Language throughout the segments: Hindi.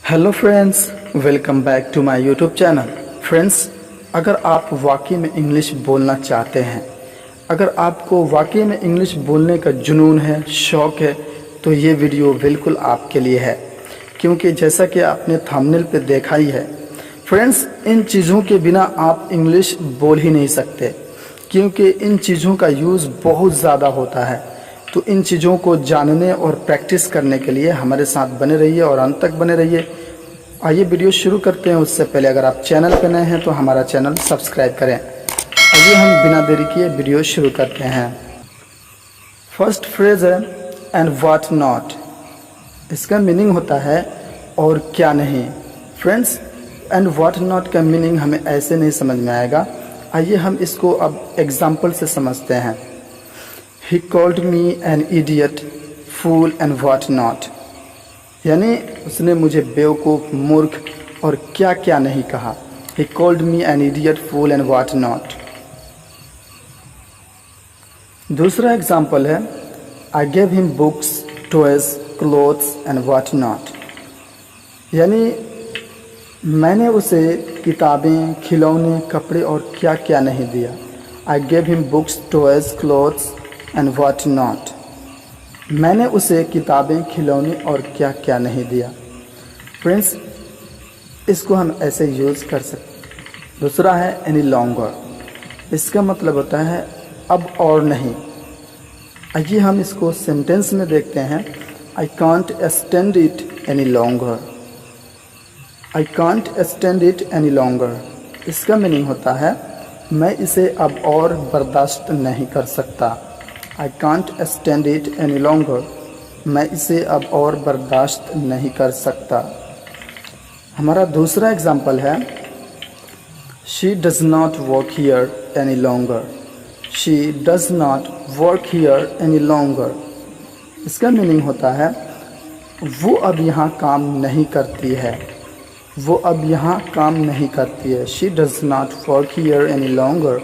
Hello friends, welcome back to my YouTube channel. Friends, अगर आप वाकई में इंग्लिश बोलना चाहते हैं, अगर आपको वाकई में इंग्लिश बोलने का जुनून है, शौक़ है, तो ये वीडियो बिल्कुल आपके लिए है। क्योंकि जैसा कि आपने थंबनेल पे देखा ही है फ्रेंड्स, इन चीज़ों के बिना आप इंग्लिश बोल ही नहीं सकते, क्योंकि इन चीज़ों का यूज़ बहुत ज़्यादा होता है। तो इन चीज़ों को जानने और प्रैक्टिस करने के लिए हमारे साथ बने रहिए और अंत तक बने रहिए। आइए वीडियो शुरू करते हैं। उससे पहले अगर आप चैनल पर नए हैं तो हमारा चैनल सब्सक्राइब करें। आइए हम बिना देरी किए वीडियो शुरू करते हैं। फर्स्ट फ्रेज है एंड व्हाट नॉट। इसका मीनिंग होता है और क्या नहीं। फ्रेंड्स, एंड व्हाट नॉट का मीनिंग हमें ऐसे नहीं समझ में आएगा। आइए हम इसको अब एग्जाम्पल से समझते हैं। He called me an idiot, fool and what not। यानी उसने मुझे बेवकूफ़, मूर्ख और क्या क्या नहीं कहा। He called me an idiot, fool and what not। दूसरा एग्जाम्पल है I gave him books, toys, clothes and what not। यानी मैंने उसे किताबें, खिलौने, कपड़े और क्या क्या नहीं दिया। I gave him books, toys, clothes and what not. मैंने उसे किताबें, खिलौने और क्या क्या नहीं दिया। फ्रेंड्स, इसको हम ऐसे यूज़ कर सकते। दूसरा है एनी लॉन्गर। इसका मतलब होता है अब और नहीं। आइए हम इसको सेंटेंस में देखते हैं। I can't stand it any longer. I can't stand it any longer. इसका मीनिंग होता है मैं इसे अब और बर्दाश्त नहीं कर सकता। I can't stand it any longer। मैं इसे अब और बर्दाश्त नहीं कर सकता। हमारा दूसरा एग्जाम्पल है She does not work here any longer। She does not work here any longer। इसका मीनिंग होता है वो अब यहाँ काम नहीं करती है। वो अब यहाँ काम नहीं करती है। She does not work here any longer।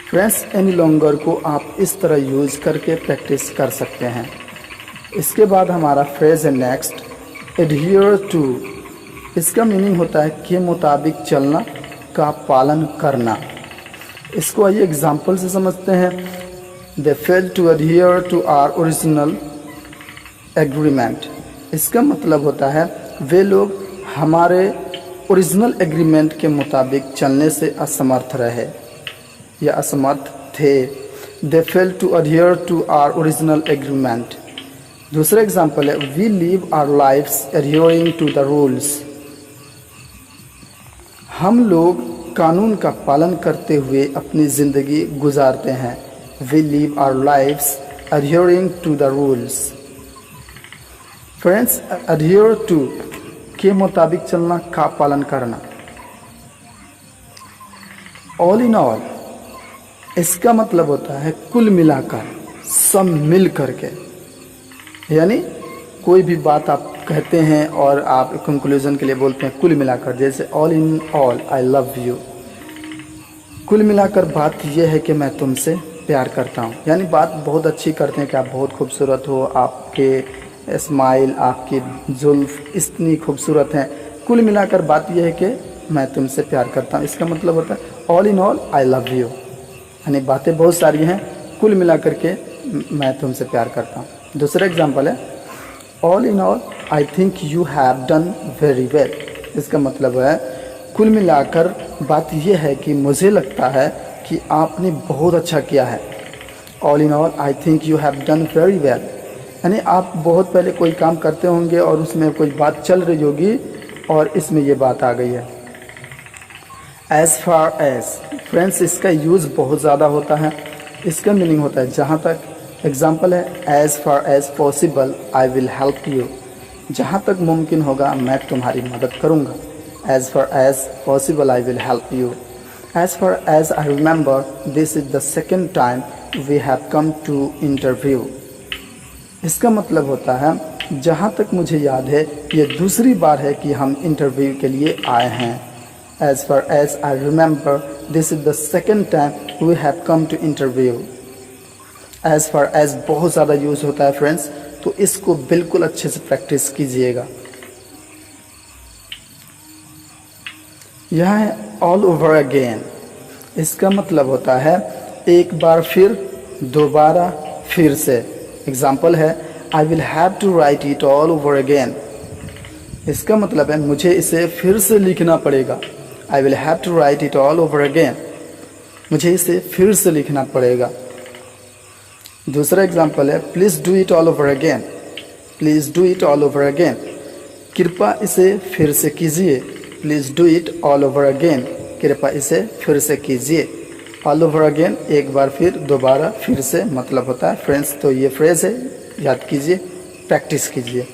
Friends, any longer को आप इस तरह यूज़ करके प्रैक्टिस कर सकते हैं। इसके बाद हमारा फ्रेज है नेक्स्ट एडहियर टू। इसका मीनिंग होता है के मुताबिक चलना, का पालन करना। इसको आइए एग्जाम्पल से समझते हैं। They fail to adhere to our original agreement. इसका मतलब होता है वे लोग हमारे ओरिजिनल एग्रीमेंट के मुताबिक चलने से असमर्थ रहे या असमर्थ थे। They fail to adhere to our original agreement. दूसरा एग्जाम्पल है we live our lives adhering to the rules. हम लोग कानून का पालन करते हुए अपनी ज़िंदगी गुजारते हैं। We live our lives adhering to the rules. Friends, adhere to के मुताबिक चलना, का पालन करना। ऑल इन ऑल इसका मतलब होता है कुल मिलाकर, सब मिल करके। यानी कोई भी बात आप कहते हैं और आप कंक्लूजन के लिए बोलते हैं कुल मिलाकर, जैसे all in all I love you. कुल मिलाकर बात यह है कि मैं तुमसे प्यार करता हूँ। यानी बात बहुत अच्छी करते हैं कि आप बहुत खूबसूरत हो, आपके स्माइल, आपकी जुल्फ इतनी खूबसूरत हैं। कुल मिलाकर बात यह है कि मैं तुमसे प्यार करता हूँ। इसका मतलब होता है all in all I love you. यानी बातें बहुत सारी हैं, कुल मिलाकर के मैं तुमसे प्यार करता हूँ। दूसरा एग्जाम्पल है all in all I think you have done very well. इसका मतलब है कुल मिलाकर बात यह है कि मुझे लगता है कि आपने बहुत अच्छा किया है। All in all I think you have done very well. यानी आप बहुत पहले कोई काम करते होंगे और उसमें कोई बात चल रही होगी और इसमें ये बात आ गई है। As far as. फ्रेंड्स, इसका यूज़ बहुत ज़्यादा होता है। इसका मीनिंग होता है जहाँ तक। एग्जाम्पल है as far as possible I will help you. जहाँ तक मुमकिन होगा मैं तुम्हारी मदद करूँगा। As far as possible I will help you. As far as I remember this is the second time we have come to interview. इसका मतलब होता है जहाँ तक मुझे याद है ये दूसरी बार है कि हम इंटरव्यू के लिए आए हैं। As far as I remember, this is the second time we have come to interview। As far as बहुत ज़्यादा यूज़ होता है फ्रेंड्स, तो इसको बिल्कुल अच्छे से प्रैक्टिस कीजिएगा। यह है ऑल ओवर अगेन। इसका मतलब होता है एक बार फिर, दोबारा, फिर से। एग्जाम्पल है I will have to write it all over again. इसका मतलब है मुझे इसे फिर से लिखना पड़ेगा। I will have to write it all over again, मुझे इसे फिर से लिखना पड़ेगा। दूसरा एग्जाम्पल है please do it all over again. Please do it all over again, कृपया इसे फिर से कीजिए। Please do it all over again, कृपया इसे फिर से कीजिए। ऑल ओवर अगेन एक बार फिर, दोबारा, फिर से मतलब होता है फ्रेंड्स। तो ये फ्रेज है, याद कीजिए, प्रैक्टिस कीजिए।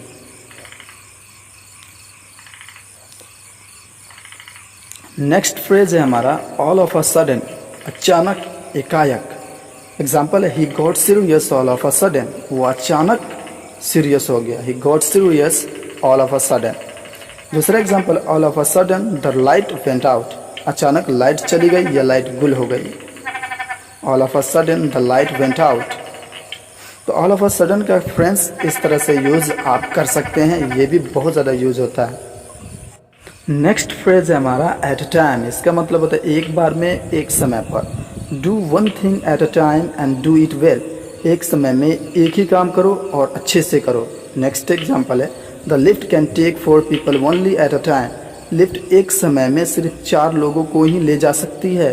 नेक्स्ट फ्रेज है हमारा ऑल ऑफ अ सडन, अचानक, एकाएक। एग्जाम्पल है he got serious all of a sudden, वो अचानक सीरियस हो गया। He got serious all of a sudden. दूसरा example all of a sudden the light went out, अचानक लाइट चली गई या लाइट गुल हो गई। All of a sudden the light went out. तो ऑल ऑफ अ सडन का फ्रेंड्स इस तरह से यूज़ आप कर सकते हैं, ये भी बहुत ज़्यादा यूज़ होता है। नेक्स्ट फ्रेज है हमारा एट अ टाइम। इसका मतलब होता है एक बार में, एक समय पर। Do one thing at a time and do it well, एक समय में एक ही काम करो और अच्छे से करो। नेक्स्ट एग्जाम्पल है the lift can take 4 people only at a time, lift एक समय में सिर्फ 4 लोगों को ही ले जा सकती है।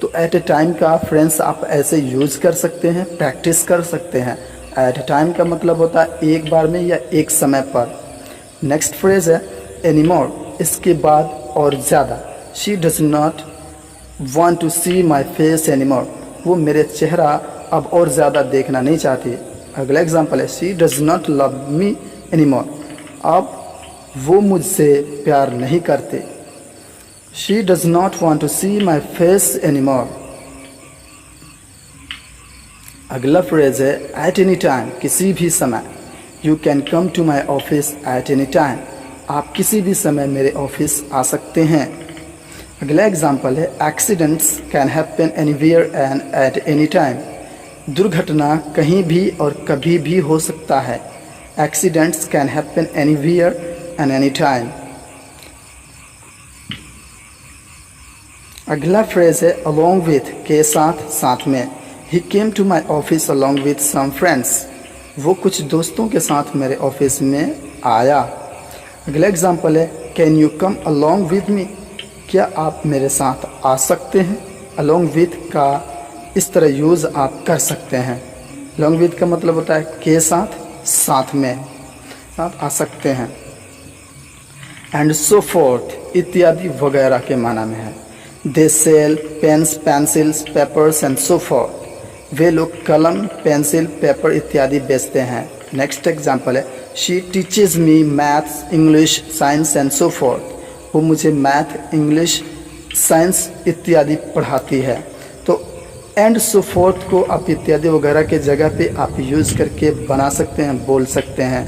तो एट अ टाइम का फ्रेंड्स आप ऐसे यूज़ कर सकते हैं, प्रैक्टिस कर सकते हैं। एट अ टाइम का मतलब होता है एक बार में या एक समय पर। नेक्स्ट फ्रेज है एनीमोर, इसके बाद और ज़्यादा। She does not want to see my face anymore, वो मेरे चेहरा अब और ज़्यादा देखना नहीं चाहती। अगला एग्जाम्पल है she does not love me anymore, अब वो मुझसे प्यार नहीं करते। She does not want to see my face anymore. अगला फ्रेज है एट एनी टाइम, किसी भी समय। You can come to my office at any time, आप किसी भी समय मेरे ऑफिस आ सकते हैं। अगला एग्जाम्पल है accidents can happen anywhere and at any time, दुर्घटना कहीं भी और कभी भी हो सकता है। Accidents can happen anywhere and any time. अगला फ्रेज है अलोंग विथ, के साथ, साथ में। He came to my office along with some friends, वो कुछ दोस्तों के साथ मेरे ऑफिस में आया। अगला एग्जाम्पल है can you come along with me, क्या आप मेरे साथ आ सकते हैं। अलोंग विथ का इस तरह यूज़ आप कर सकते हैं। अलोंग विथ का मतलब होता है के साथ, साथ में, साथ आ सकते हैं। एंड सो फोर्थ, इत्यादि वगैरह के माना में है। They sell pens, pencils, papers and so forth, वे लोग कलम, पेंसिल, पेपर इत्यादि बेचते हैं। नेक्स्ट एग्जाम्पल है she teaches me maths, English, science and so forth, वो मुझे मैथ, इंग्लिश, साइंस इत्यादि पढ़ाती है। तो एंड सो फोर्थ को आप इत्यादि वगैरह के जगह पे आप यूज़ करके बना सकते हैं, बोल सकते हैं।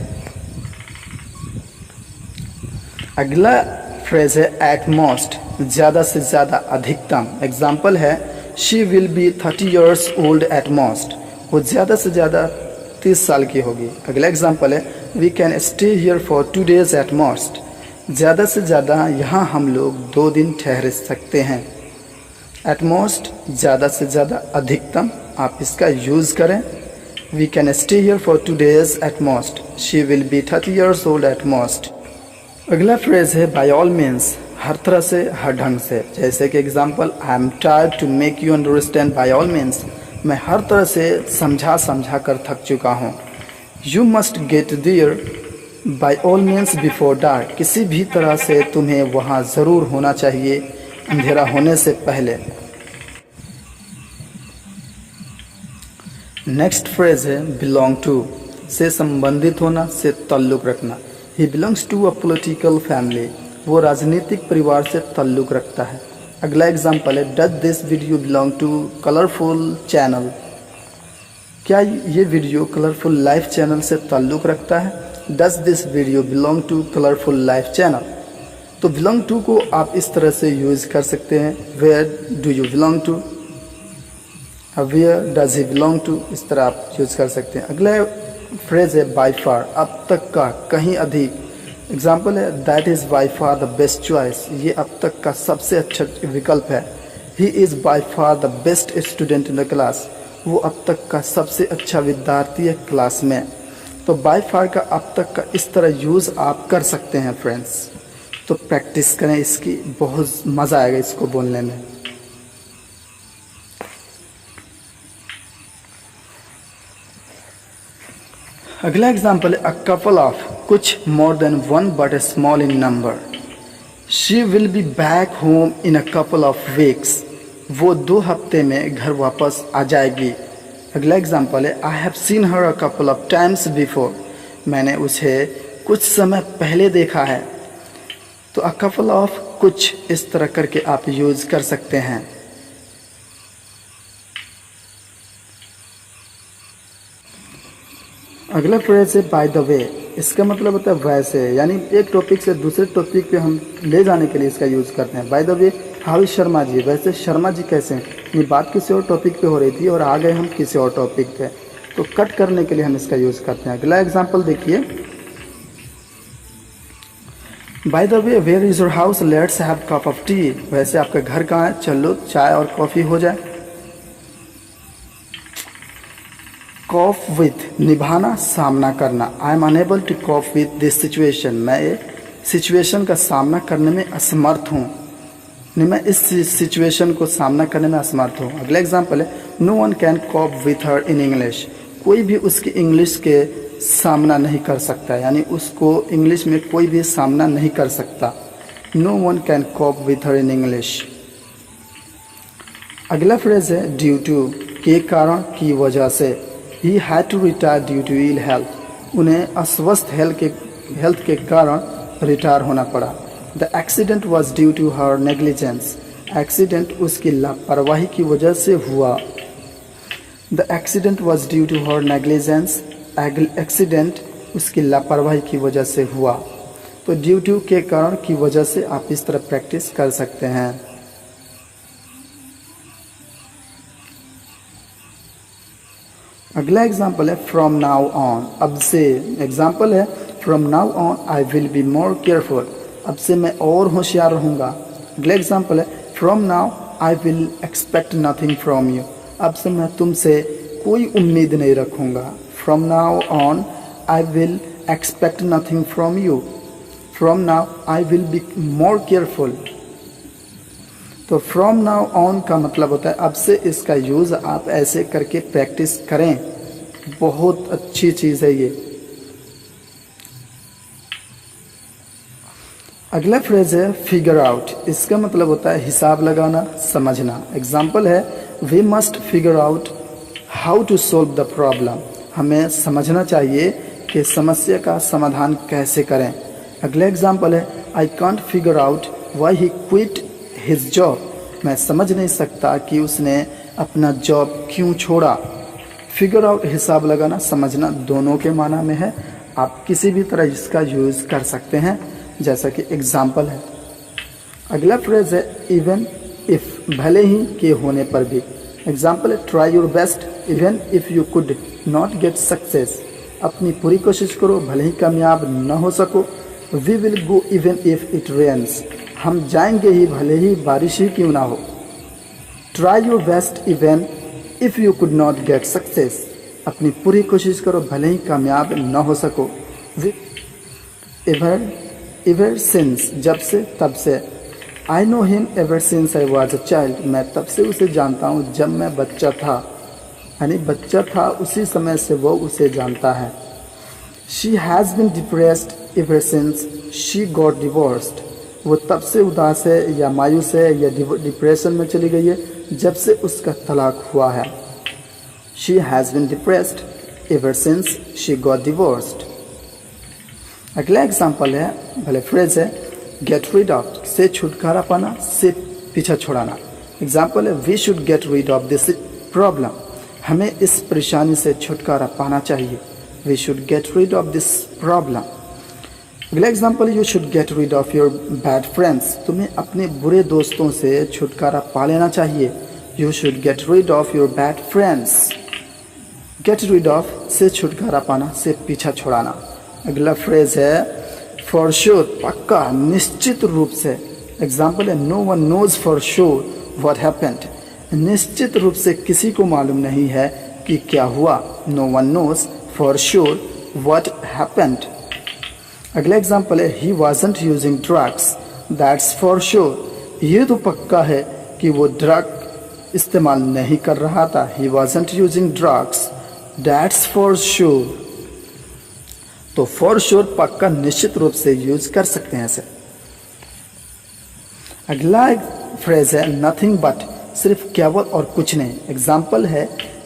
अगला फ्रेज है एट मोस्ट, ज़्यादा से ज़्यादा, अधिकतम। एग्जाम्पल है she will be 30 years old at most, वो ज़्यादा से ज़्यादा 30 साल की होगी। अगला एग्जाम्पल है we can stay here for 2 days at most, ज़्यादा से ज़्यादा यहाँ हम लोग 2 दिन ठहर सकते हैं। एट मोस्ट ज़्यादा से ज़्यादा, अधिकतम, आप इसका यूज़ करें। We can stay here for 2 days at most, she will be 30 years old at most. अगला फ्रेज है बाय ऑल मीन्स, हर तरह से, हर ढंग से। जैसे कि example I am tried to make you understand by all means, मैं हर तरह से समझा कर थक चुका हूँ। You must get there by all means before dark, किसी भी तरह से तुम्हें वहाँ ज़रूर होना चाहिए अंधेरा होने से पहले। नेक्स्ट फ्रेज है बिलोंग टू, से संबंधित होना, से ताल्लुक़ रखना। He belongs to a political family, वो राजनीतिक परिवार से ताल्लुक़ रखता है। अगला एग्जाम्पल है does this video belong to colourful channel, क्या ये वीडियो कलरफुल लाइफ चैनल से ताल्लुक़ रखता है। Does this video belong to colourful life channel. तो बिलोंग टू को आप इस तरह से यूज़ कर सकते हैं, where do you belong to, where does he belong to, इस तरह आप यूज़ कर सकते हैं। अगला फ्रेज है बाय फार, अब तक का, कहीं अधिक। एग्जाम्पल है that is by far the best choice, ये अब तक का सबसे अच्छा विकल्प है। He is by far the best student in the class, वो अब तक का सबसे अच्छा विद्यार्थी है क्लास में। तो बाय फार का अब तक का इस तरह यूज़ आप कर सकते हैं फ्रेंड्स। तो प्रैक्टिस करें इसकी, बहुत मज़ा आएगा इसको बोलने में। अगला एग्जाम्पल है अ कपल ऑफ, कुछ more than one but A small in number. She will be back home in a couple of weeks, वो 2 हफ्ते में घर वापस आ जाएगी। अगला एग्जाम्पल है I have seen her a couple of times before, मैंने उसे कुछ समय पहले देखा है। तो अ कपल ऑफ कुछ इस तरह करके आप यूज़ कर सकते हैं। अगला फ्रेज है बाय द वे, इसका मतलब होता है वैसे, यानी एक टॉपिक से दूसरे टॉपिक पे हम ले जाने के लिए इसका यूज़ करते हैं। By the way how Sharma ji, वैसे शर्मा जी कैसे हैं। ये बात किसी और टॉपिक पे हो रही थी और आ गए हम किसी और टॉपिक पे, तो कट करने के लिए हम इसका यूज़ करते हैं। अगला एग्जाम्पल देखिए, by the way where is your house, let's have cup of tea, वैसे आपका घर कहाँ है, चलो चाय और कॉफ़ी हो जाए। कॉप विथ, निभाना, सामना करना। I am unable to cope with this situation, मैं ये सिचुएशन का सामना करने में असमर्थ हूँ, नहीं मैं इस सिचुएशन को सामना करने में असमर्थ हूँ। अगला एग्जाम्पल है no one can cope with her in English, कोई भी उसकी इंग्लिश के सामना नहीं कर सकता, यानी उसको इंग्लिश में कोई भी सामना नहीं कर सकता। No one can cope with her in English. अगला फ्रेज है ड्यू टू, के कारण, की वजह से। He had to retire due to ill health, उन्हें अस्वस्थ हेल्थ के कारण रिटायर होना पड़ा। The accident was due to her negligence, accident उसकी लापरवाही की वजह से हुआ। The accident was due to her negligence, accident उसकी लापरवाही की वजह से हुआ। तो ड्यू टू, के कारण, की वजह से आप इस तरह प्रैक्टिस कर सकते हैं। अगला एग्जाम्पल है फ्रॉम नाउ ऑन, अब से। एग्जाम्पल है from now on I will be more careful, अब से मैं और होशियार रहूँगा। अगला एग्जाम्पल है from now I will expect nothing from you, अब से मैं तुमसे कोई उम्मीद नहीं रखूँगा। From now on I will expect nothing from you, from now I will be more careful. तो फ्रॉम नाउ ऑन का मतलब होता है अब से, इसका यूज़ आप ऐसे करके प्रैक्टिस करें, बहुत अच्छी चीज़ है ये। अगला फ्रेज है फिगर आउट, इसका मतलब होता है हिसाब लगाना, समझना। एग्जाम्पल है we must figure out how to solve the problem, हमें समझना चाहिए कि समस्या का समाधान कैसे करें। अगला एग्जाम्पल है I can't figure out why he quit his job, मैं समझ नहीं सकता कि उसने अपना जॉब क्यों छोड़ा। फिगर आउट हिसाब लगाना, समझना, दोनों के माना में है। आप किसी भी तरह इसका यूज़ कर सकते हैं, जैसा कि एग्जाम्पल है। अगला फ्रेज है इवन इफ़, भले ही के होने पर भी। एग्जाम्पल है try your best even if you could not get success, अपनी पूरी कोशिश करो भले ही कामयाब न हो सको। We will go even if it rains, हम जाएंगे ही भले ही बारिश ही क्यों ना हो। Try your best even if you could not get success, अपनी पूरी कोशिश करो भले ही कामयाब न हो सको। एवर सिंस, जब से तब से। I know him ever since I was a child, मैं तब से उसे जानता हूँ जब मैं बच्चा था, यानी बच्चा था उसी समय से वो उसे जानता है। She has been depressed ever since she got divorced, वो तब से उदास है या मायूस है या डिप्रेशन में चली गई है जब से उसका तलाक हुआ है। She has been depressed ever since she got divorced. अगला एग्जाम्पल है, भले फ्रेज है गेट रीड ऑफ, से छुटकारा पाना, से पीछा छुड़ाना। एग्जाम्पल है we should get rid of this problem, हमें इस परेशानी से छुटकारा पाना चाहिए। We should get rid of this problem. अगला example you should get rid of your bad friends, तुम्हें अपने बुरे दोस्तों से छुटकारा पा लेना चाहिए। You should get rid of your bad friends. Get rid of से छुटकारा पाना, से पीछा छुड़ाना। अगला फ्रेज है फॉर श्योर पक्का निश्चित रूप से। एग्जाम्पल है no one knows for sure what happened, निश्चित रूप से किसी को मालूम नहीं है कि क्या हुआ। No one knows for sure what happened. अगला एग्जाम्पल है he wasn't using drugs that's for sure, ये तो पक्का है कि वो ड्रग इस्तेमाल नहीं कर रहा था। ही wasn't using drugs that's for sure. तो फॉर श्योर पक्का निश्चित रूप से यूज कर सकते हैं इसे। अगला एक फ्रेज है नथिंग बट, सिर्फ केवल और कुछ नहीं। एग्जाम्पल है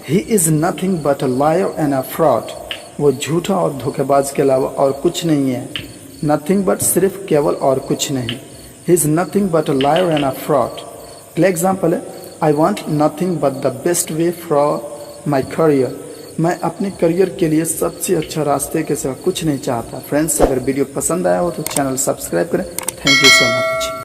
he is nothing but a liar and a fraud, वो झूठा और धोखेबाज के अलावा और कुछ नहीं है। नथिंग बट सिर्फ केवल और कुछ नहीं। He is nothing but a liar and a fraud. अगला एग्जाम्पल है I want nothing but the best way for my career, मैं अपने करियर के लिए सबसे अच्छा रास्ते के सिवा कुछ नहीं चाहता। फ्रेंड्स अगर वीडियो पसंद आया हो तो चैनल सब्सक्राइब करें। Thank you so much.